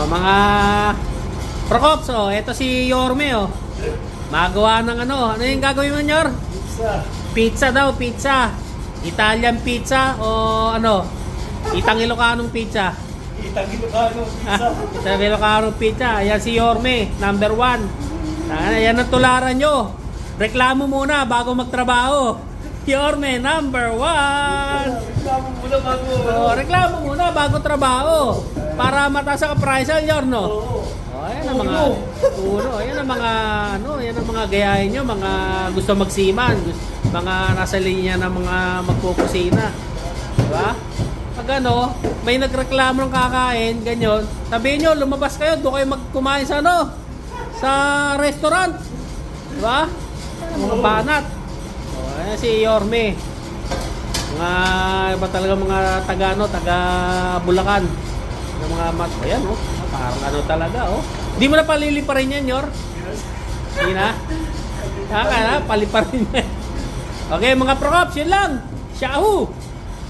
Mga Procops, oh. Ito si Yorme, oh. Magawa ng ano. Ano yung gagawin mo, Yor? Pizza. Pizza daw, pizza. Italian pizza o ano? Itang Ilocanong pizza. Itang Ilocano pizza. Itang Ilocanong pizza. Ayan si Yorme, number 1. Ayan ang tularan nyo. Reklamo muna bago magtrabaho. Yorme, number 1. Reklamo muna bago. Oh, reklamo muna bago trabaho. Para mataas ang appraisal, Yorno. Oo. Oh, ayan ang mga uno, ayan ang mga ano, ayan ang mga gayahin nyo, mga gusto magsiman, mga nasa linya ng mga magpukusina. Diba? Pag ano, may nagreklamo ng kakain, ganyan, sabihin nyo, lumabas kayo, doon kayo magkumain sa ano, sa restaurant. Diba? Ayan, mga banat. Oh, ayan si Yorme. Mga iba talaga mga taga ano, taga Bulacan. Ng mga ayan oh, parang ano talaga oh. Hindi mo na paliliparin yan, Yor. Hindi na. Saka na, paliparin yan. Okay, mga Procops, yun lang. Shahoo!